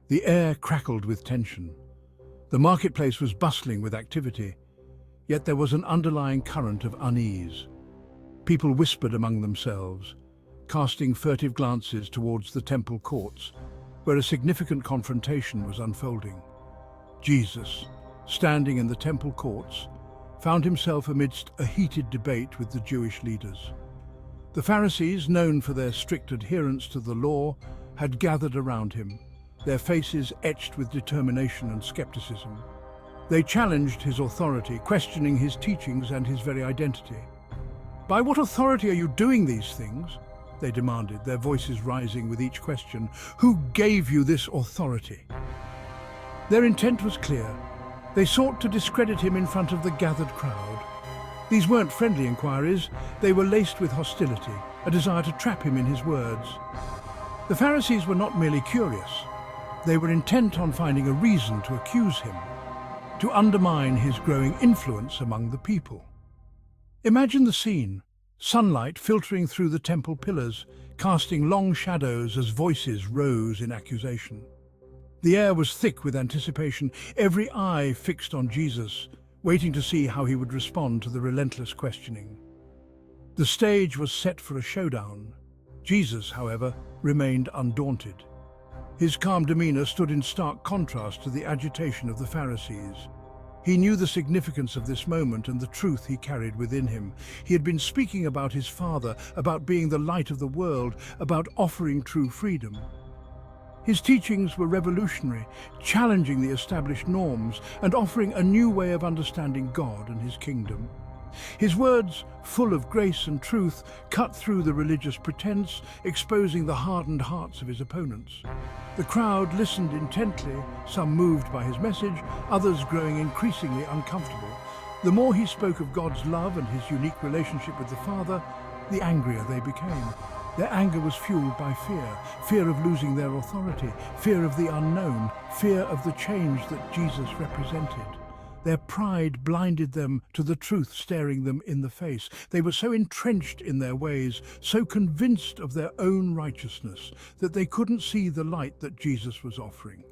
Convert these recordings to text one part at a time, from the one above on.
The air crackled with tension. The marketplace was bustling with activity, yet there was an underlying current of unease. People whispered among themselves, casting furtive glances towards the temple courts, where a significant confrontation was unfolding. Jesus, standing in the temple courts, found himself amidst a heated debate with the Jewish leaders. The Pharisees, known for their strict adherence to the law, had gathered around him, their faces etched with determination and skepticism. They challenged his authority, questioning his teachings and his very identity. "By what authority are you doing these things?" they demanded, their voices rising with each question. "Who gave you this authority?" Their intent was clear. They sought to discredit him in front of the gathered crowd. These weren't friendly inquiries, they were laced with hostility, a desire to trap him in his words. The Pharisees were not merely curious, they were intent on finding a reason to accuse him, to undermine his growing influence among the people. Imagine the scene, sunlight filtering through the temple pillars, casting long shadows as voices rose in accusation. The air was thick with anticipation, every eye fixed on Jesus, waiting to see how he would respond to the relentless questioning. The stage was set for a showdown. Jesus, however, remained undaunted. His calm demeanor stood in stark contrast to the agitation of the Pharisees. He knew the significance of this moment and the truth he carried within him. He had been speaking about his Father, about being the light of the world, about offering true freedom. His teachings were revolutionary, challenging the established norms and offering a new way of understanding God and his kingdom. His words, full of grace and truth, cut through the religious pretense, exposing the hardened hearts of his opponents. The crowd listened intently, some moved by his message, others growing increasingly uncomfortable. The more he spoke of God's love and his unique relationship with the Father, the angrier they became. Their anger was fueled by fear of losing their authority, fear of the unknown, fear of the change that Jesus represented. Their pride blinded them to the truth staring them in the face. They were so entrenched in their ways, so convinced of their own righteousness, that they couldn't see the light that Jesus was offering.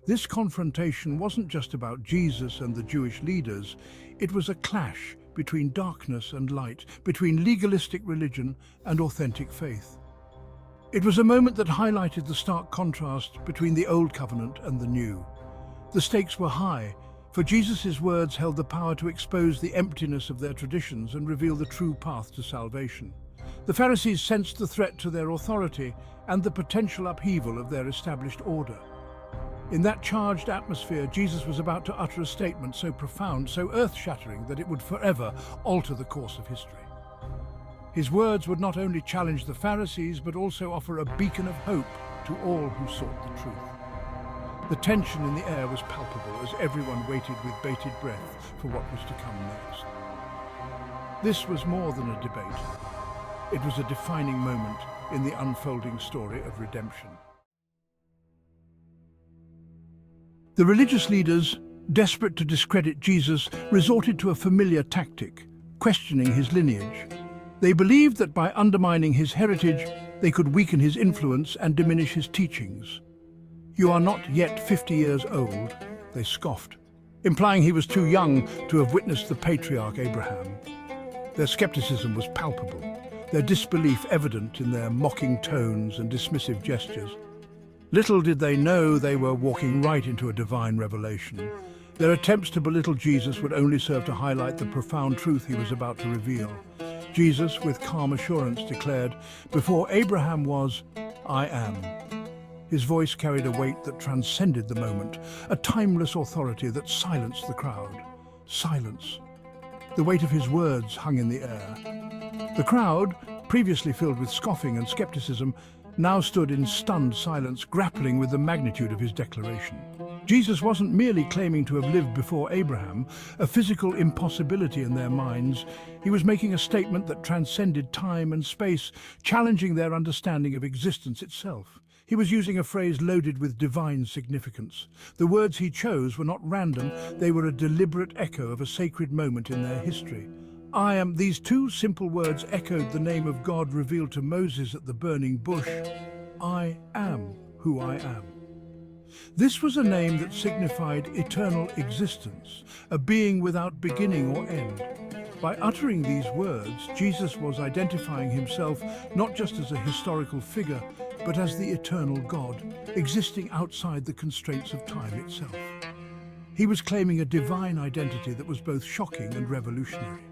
This confrontation wasn't just about Jesus and the Jewish leaders, it was a clash between darkness and light, between legalistic religion and authentic faith. It was a moment that highlighted the stark contrast between the Old Covenant and the New. The stakes were high, for Jesus' words held the power to expose the emptiness of their traditions and reveal the true path to salvation. The Pharisees sensed the threat to their authority and the potential upheaval of their established order. In that charged atmosphere, Jesus was about to utter a statement so profound, so earth-shattering, that it would forever alter the course of history. His words would not only challenge the Pharisees, but also offer a beacon of hope to all who sought the truth. The tension in the air was palpable as everyone waited with bated breath for what was to come next. This was more than a debate. It was a defining moment in the unfolding story of redemption. The religious leaders, desperate to discredit Jesus, resorted to a familiar tactic, questioning his lineage. They believed that by undermining his heritage, they could weaken his influence and diminish his teachings. "You are not yet 50 years old," they scoffed, implying he was too young to have witnessed the patriarch Abraham. Their skepticism was palpable, their disbelief evident in their mocking tones and dismissive gestures. Little did they know they were walking right into a divine revelation. Their attempts to belittle Jesus would only serve to highlight the profound truth he was about to reveal. Jesus, with calm assurance, declared, "Before Abraham was, I am." His voice carried a weight that transcended the moment, a timeless authority that silenced the crowd. Silence. The weight of his words hung in the air. The crowd, previously filled with scoffing and skepticism, now stood in stunned silence, grappling with the magnitude of his declaration. Jesus wasn't merely claiming to have lived before Abraham, a physical impossibility in their minds. He was making a statement that transcended time and space, challenging their understanding of existence itself. He was using a phrase loaded with divine significance. The words he chose were not random, they were a deliberate echo of a sacred moment in their history. I am. These two simple words echoed the name of God revealed to Moses at the burning bush. I am who I am. This was a name that signified eternal existence, a being without beginning or end. By uttering these words, Jesus was identifying himself not just as a historical figure, but as the eternal God, existing outside the constraints of time itself. He was claiming a divine identity that was both shocking and revolutionary.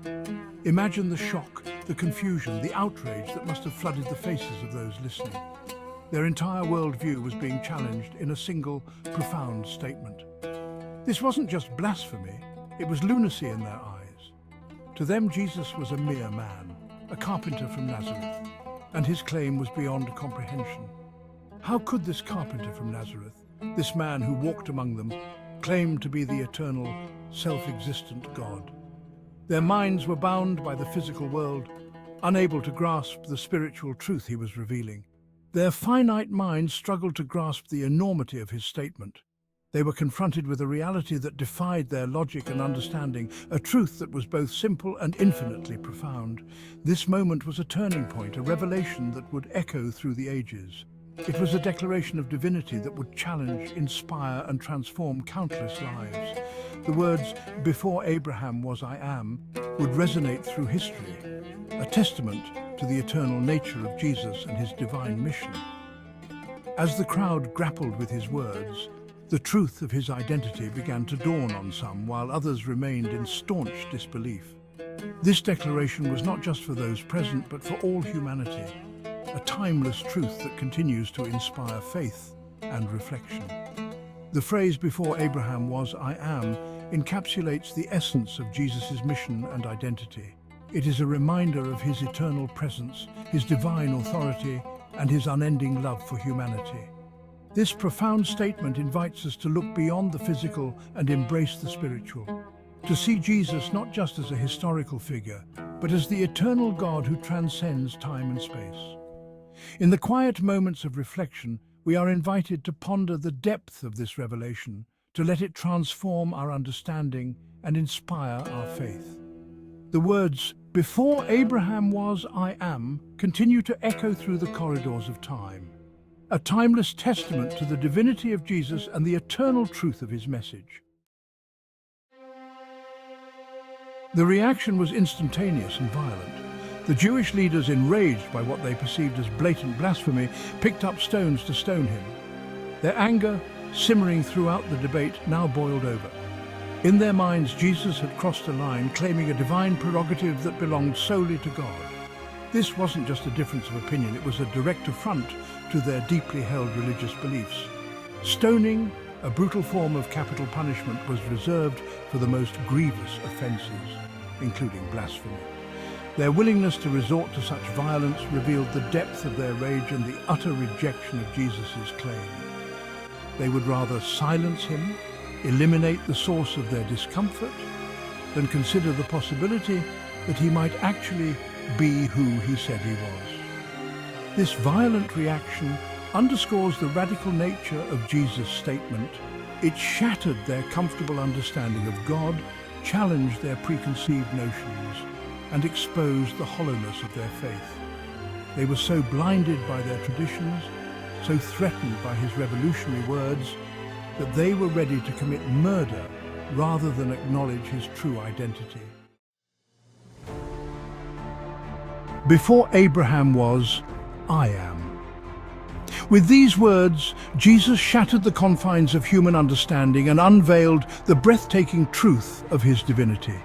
Imagine the shock, the confusion, the outrage that must have flooded the faces of those listening. Their entire worldview was being challenged in a single, profound statement. This wasn't just blasphemy, it was lunacy in their eyes. To them, Jesus was a mere man, a carpenter from Nazareth, and his claim was beyond comprehension. How could this carpenter from Nazareth, this man who walked among them, claim to be the eternal, self-existent God? Their minds were bound by the physical world, unable to grasp the spiritual truth he was revealing. Their finite minds struggled to grasp the enormity of his statement. They were confronted with a reality that defied their logic and understanding, a truth that was both simple and infinitely profound. This moment was a turning point, a revelation that would echo through the ages. It was a declaration of divinity that would challenge, inspire, and transform countless lives. The words, "Before Abraham was I am," would resonate through history, a testament to the eternal nature of Jesus and his divine mission. As the crowd grappled with his words, the truth of his identity began to dawn on some, while others remained in staunch disbelief. This declaration was not just for those present, but for all humanity, a timeless truth that continues to inspire faith and reflection. The phrase "before Abraham was I am" encapsulates the essence of Jesus' mission and identity. It is a reminder of his eternal presence, his divine authority, and his unending love for humanity. This profound statement invites us to look beyond the physical and embrace the spiritual, to see Jesus not just as a historical figure, but as the eternal God who transcends time and space. In the quiet moments of reflection, we are invited to ponder the depth of this revelation, to let it transform our understanding and inspire our faith. The words, "Before Abraham was I am," continue to echo through the corridors of time, a timeless testament to the divinity of Jesus and the eternal truth of his message. The reaction was instantaneous and violent. The Jewish leaders, enraged by what they perceived as blatant blasphemy, picked up stones to stone him. Their anger, simmering throughout the debate, now boiled over. In their minds, Jesus had crossed a line, claiming a divine prerogative that belonged solely to God. This wasn't just a difference of opinion, it was a direct affront to their deeply held religious beliefs. Stoning, a brutal form of capital punishment, was reserved for the most grievous offences, including blasphemy. Their willingness to resort to such violence revealed the depth of their rage and the utter rejection of Jesus' claim. They would rather silence him, eliminate the source of their discomfort, than consider the possibility that he might actually be who he said he was. This violent reaction underscores the radical nature of Jesus' statement. It shattered their comfortable understanding of God, challenged their preconceived notions, and exposed the hollowness of their faith. They were so blinded by their traditions, so threatened by his revolutionary words, that they were ready to commit murder rather than acknowledge his true identity. Before Abraham was, I am. With these words, Jesus shattered the confines of human understanding and unveiled the breathtaking truth of his divinity.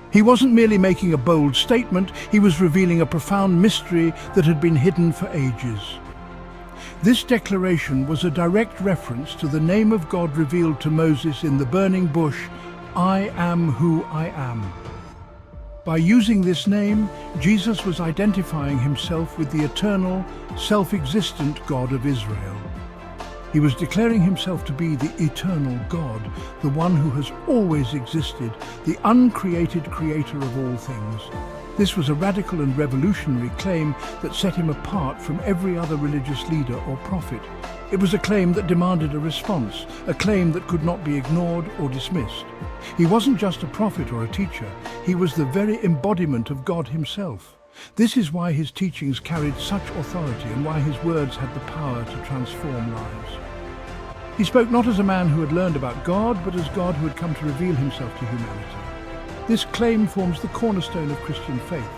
He wasn't merely making a bold statement, he was revealing a profound mystery that had been hidden for ages. This declaration was a direct reference to the name of God revealed to Moses in the burning bush, I am who I am. By using this name, Jesus was identifying himself with the eternal, self-existent God of Israel. He was declaring himself to be the eternal God, the one who has always existed, the uncreated creator of all things. This was a radical and revolutionary claim that set him apart from every other religious leader or prophet. It was a claim that demanded a response, a claim that could not be ignored or dismissed. He wasn't just a prophet or a teacher, he was the very embodiment of God himself. This is why his teachings carried such authority and why his words had the power to transform lives. He spoke not as a man who had learned about God, but as God who had come to reveal himself to humanity. This claim forms the cornerstone of Christian faith.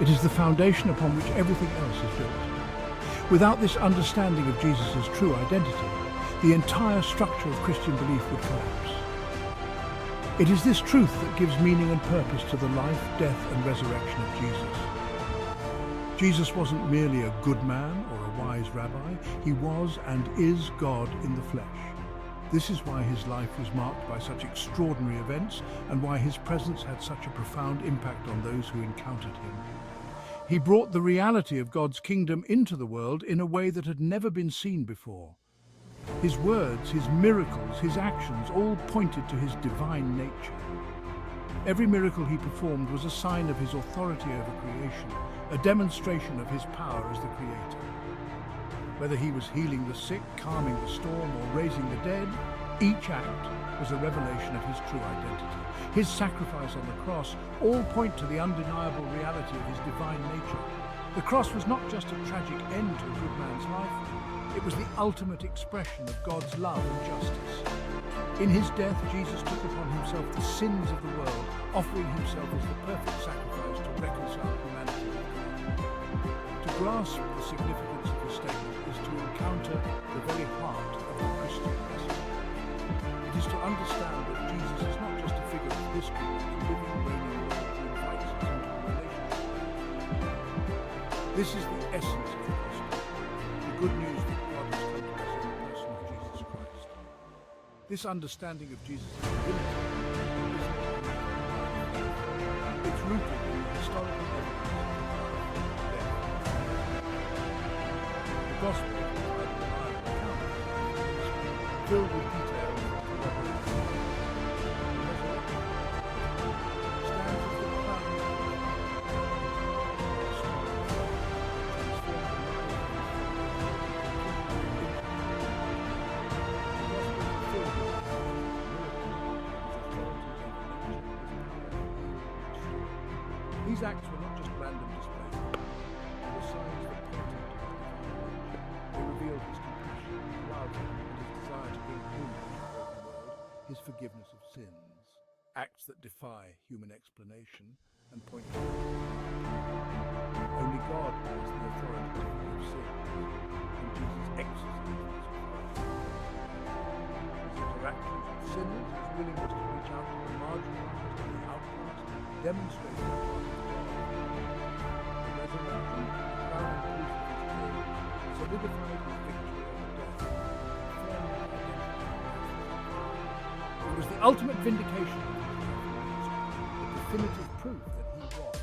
It is the foundation upon which everything else is built. Without this understanding of Jesus' true identity, the entire structure of Christian belief would collapse. It is this truth that gives meaning and purpose to the life, death, and resurrection of Jesus. Jesus wasn't merely a good man or a wise rabbi. He was and is God in the flesh. This is why his life was marked by such extraordinary events and why his presence had such a profound impact on those who encountered him. He brought the reality of God's kingdom into the world in a way that had never been seen before. His words, his miracles, his actions all pointed to his divine nature. Every miracle he performed was a sign of his authority over creation, a demonstration of his power as the Creator. Whether he was healing the sick, calming the storm, or raising the dead, each act was a revelation of his true identity. His sacrifice on the cross all point to the undeniable reality of his divine nature. The cross was not just a tragic end to a good man's life, it was the ultimate expression of God's love and justice. In his death, Jesus took upon himself the sins of the world, offering himself as the perfect sacrifice to reconcile humanity with God. To grasp the significance of his statement is to encounter the very heart of the Christian message. It is to understand that Jesus is not just a figure of history, but a living, reigning Lord who invites us into a relationship. This is the essence of the gospel, the good news that God has come to us in the person of Jesus Christ. This understanding of Jesus' divinity it's rooted in the historical evidence of his death. The gospel provides a reliable account of his filled with details of corroboration. Stands as the crowning These acts were not just random displays. They were signs that pointed to his divine nature. They revealed his compassion, his love, and his desire to bring healing to the broken world, his forgiveness of sins. Acts that defy human explanation and point to God. Only God has the authority to forgive sins, and Jesus exercised this authority. His interactions with sinners, his willingness to reach out to the marginalized and the outcast, demonstrated the heart of God. The resurrection, the crowning proof of his claim, solidified his victory over death, confirmed his identity. It was the ultimate vindication of his transformation, the definitive proof that he was God.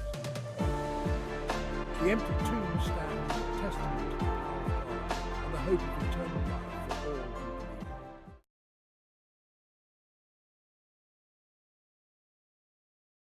The empty tomb stands as a testament to the power of God and the hope of eternal life for all.